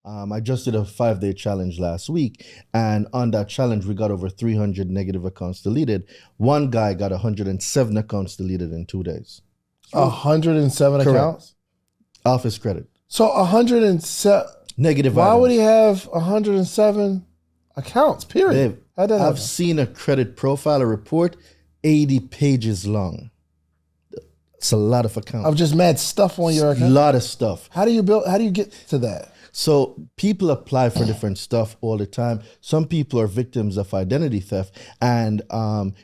I just did a 5-day challenge last week, and on that challenge, we got over 300 negative accounts deleted. One guy got 107 accounts deleted in 2 days. 107 Correct. accounts? Off his credit. So 107. Negative Why items. would he have 107 accounts, period? Dave, How'd that happen? I've seen a credit profile, a report, 80 pages long. It's a lot of accounts. Of just mad stuff on your A account? lot of stuff. How do you get to that? So people apply for different stuff all the time. Some people are victims of identity theft. And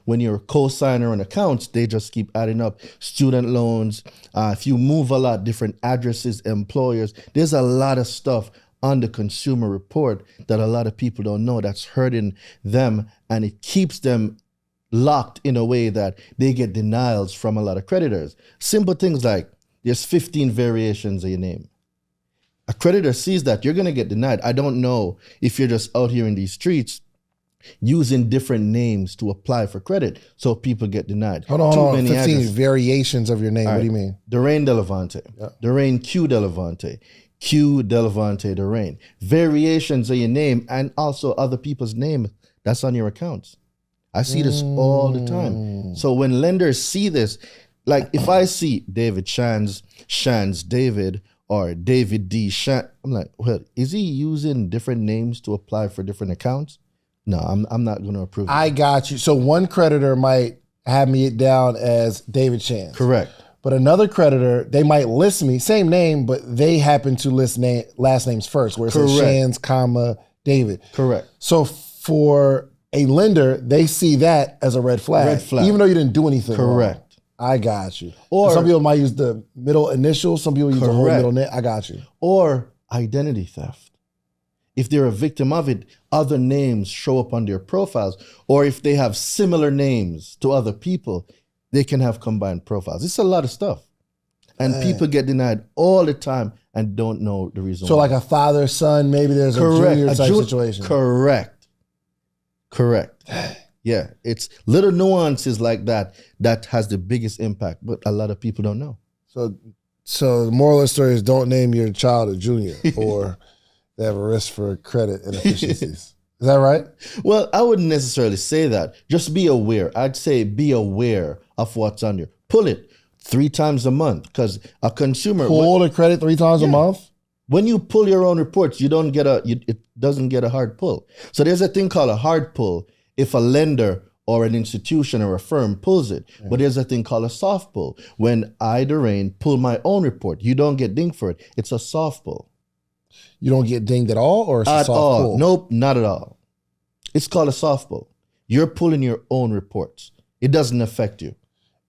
when you're a co-signer on accounts, they just keep adding up. Student loans, if you move a lot, different addresses, employers, there's a lot of stuff on the consumer report that a lot of people don't know that's hurting them, and it keeps them locked in a way that they get denials from a lot of creditors. Simple things like there's 15 variations of your name. A creditor sees that, you're going to get denied. I don't know if you're just out here in these streets using different names to apply for credit, so people get denied. Hold on. 15 addresses. variations of your name. What do you mean? Darain Delevante. Yeah. Darain Q Delevante. Q Delevante Darain. Variations of your name and also other people's name that's on your accounts. I see this all the time. So when lenders see this, like if I see David Shands David, or David D. Shan, I'm like, well, is he using different names to apply for different accounts? No, I'm not going to approve. I got you. So one creditor might have me down as David Shan. Correct. But another creditor, they might list me, same name, but they happen to list last names first, where it says Shands, comma, David. Correct. So for a lender, they see that as a red flag. Red flag. Even though you didn't do anything Correct. wrong. I got you. Or some people might use the middle initial, some people use the whole Correct. middle name. I got you. Or identity theft. If they're a victim of it, other names show up on their profiles. Or if they have similar names to other people, they can have combined profiles. It's a lot of stuff. And people get denied all the time and don't know the reason So why. like a father, son, maybe there's a junior type situation. Correct. Yeah, it's little nuances like that that has the biggest impact, but a lot of people don't know. So the moral of the story is don't name your child a junior or they have a risk for credit inefficiencies. Is that right? Well, I wouldn't necessarily say that. Just be aware. I'd say be aware of what's on there. Pull it 3 times a month, because a consumer Pull the credit 3 times a month? when you pull your own reports, it doesn't get a hard pull. So there's a thing called a hard pull if a lender or an institution or a firm pulls it. But there's a thing called a soft pull. When I, Darain, pull my own report, you don't get dinged for it. It's a soft pull. You don't get dinged at all, or it's a At soft all. pull? Nope, not at all. It's called a soft pull. You're pulling your own reports. It doesn't affect you.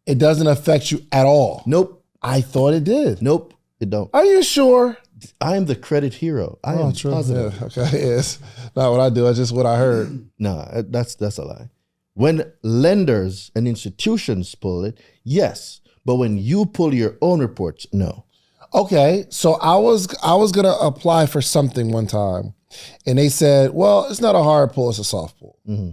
It doesn't affect you at all? Nope. I thought it did. Nope, it don't. Are you sure? I am the credit hero. I am true. positive. Yeah, okay, it's not what I do. It's just what I heard. No, that's a lie. When lenders and institutions pull it, yes. But when you pull your own reports, no. Okay, so I was gonna apply for something one time, and they said, "Well, it's not a hard pull; it's a soft pull." Mm-hmm.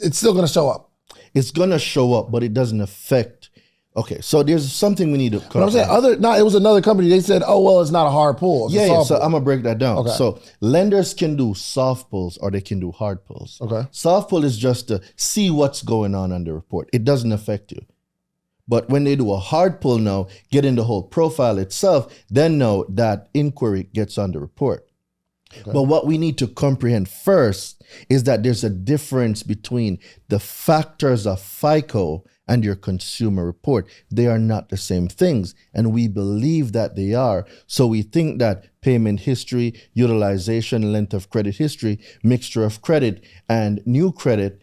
It's still gonna show up. It's gonna show up, but it doesn't affect. Okay, so there's something we need to. But I'm saying it was another company. They said, "Oh, well, it's not a hard pull. It's a Yeah, soft so pull." I'm gonna break that down. Okay. So lenders can do soft pulls or they can do hard pulls. Okay. Soft pull is just to see what's going on the report. It doesn't affect you. But when they do a hard pull now, get in the whole profile itself, then know that inquiry gets on the report. Okay. But what we need to comprehend first is that there's a difference between the factors of FICO and your consumer report. They are not the same things, and we believe that they are. So we think that payment history, utilization, length of credit history, mixture of credit, and new credit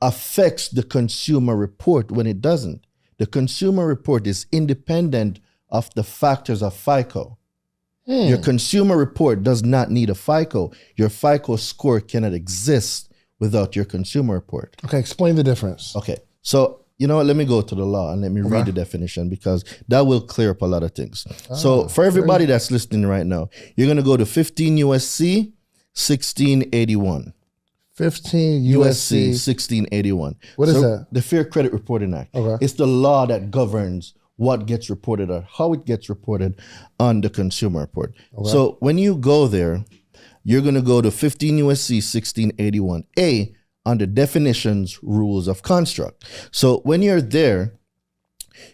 affects the consumer report when it doesn't. The consumer report is independent of the factors of FICO. Your consumer report does not need a FICO. Your FICO score cannot exist without your consumer report. Okay, explain the difference. Okay, so you know what? Let me go to the law and let me read the definition, because that will clear up a lot of things. So for everybody that's listening right now, you're going to go to 15 USC 1681. 15 USC USC. 1681. What is that? The Fair Credit Reporting Act. Okay. It's the law that governs what gets reported or how it gets reported on the consumer report. Okay. So when you go there, you're going to go to 15 USC 1681A under definitions, rules of construct. So when you're there,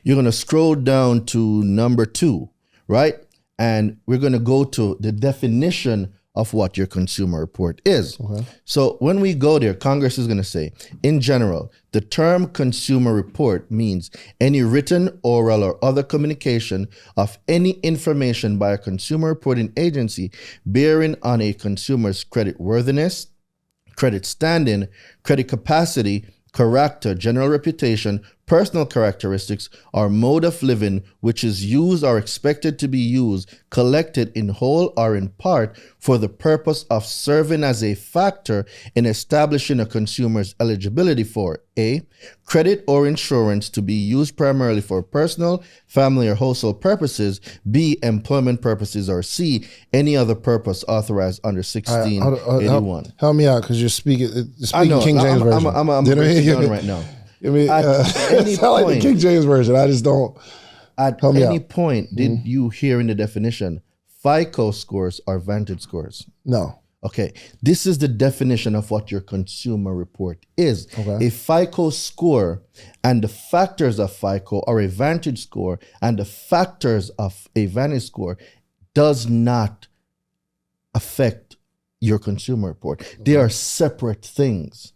you're going to scroll down to number 2, right? And we're going to go to the definition of what your consumer report is. Okay. So when we go there, Congress is going to say, in general, the term consumer report means any written, oral, or other communication of any information by a consumer reporting agency bearing on a consumer's credit worthiness, credit standing, credit capacity, character, general reputation, personal characteristics, or mode of living, which is used or expected to be used, collected in whole or in part for the purpose of serving as a factor in establishing a consumer's eligibility for A, credit or insurance to be used primarily for personal, family, or household purposes, B, employment purposes, or C, any other purpose authorized under 1681. Help me out, because you're speaking King James Version. I'm breaking down right now. I mean, at any point, like the King James Version. I just don't. At any point, did you hear in the definition FICO scores or Vantage scores? No. Okay. This is the definition of what your consumer report is. Okay. A FICO score and the factors of FICO, or a Vantage score and the factors of a Vantage score, does not affect your consumer report. Okay. They are separate things.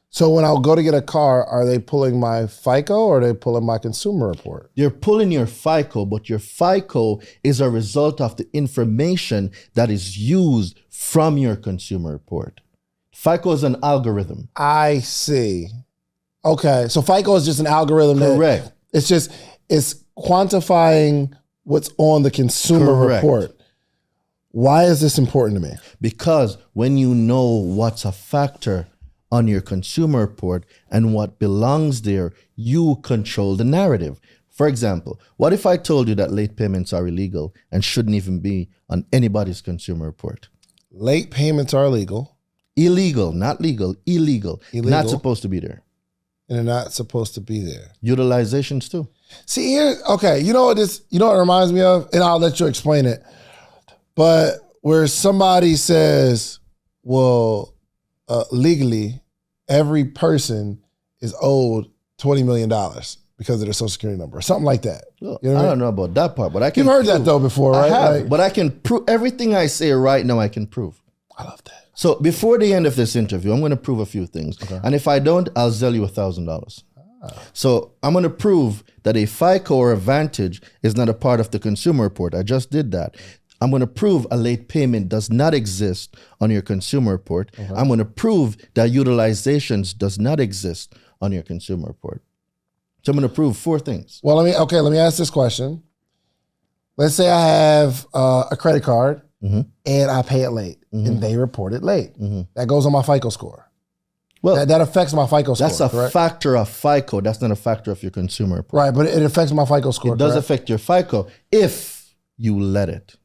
So when I'll go to get a car, are they pulling my FICO or are they pulling my consumer report? They're pulling your FICO, but your FICO is a result of the information that is used from your consumer report. FICO is an algorithm. I see. Okay, so FICO is just an algorithm. Correct. It's quantifying what's on the consumer report. Why is this important to me? Because when you know what's a factor on your consumer report and what belongs there, you control the narrative. For example, what if I told you that late payments are illegal and shouldn't even be on anybody's consumer report? Late payments are illegal. Illegal, not legal, illegal. Not supposed to be there. And they're not supposed to be there. Utilizations too. See here, okay, you know what it reminds me of? And I'll let you explain it. But where somebody says, well, legally, every person is owed $20 million because of their social security number or something like that. Well, I don't know about that part, but I can. You've heard that though before, right? I have, but I can prove everything I say right now. I can prove. I love that. So before the end of this interview, I'm going to prove a few things. Okay. And if I don't, I'll sell you $1,000. So I'm going to prove that a FICO or a Vantage is not a part of the consumer report. I just did that. I'm going to prove a late payment does not exist on your consumer report. Okay. I'm going to prove that utilizations does not exist on your consumer report. So I'm going to prove 4 things. Well, let me ask this question. Let's say I have a credit card and I pay it late and they report it late. That goes on my FICO score. Well, that affects my FICO score. That's a factor of FICO. That's not a factor of your consumer report. Right, but it affects my FICO score. It does affect your FICO if you let it.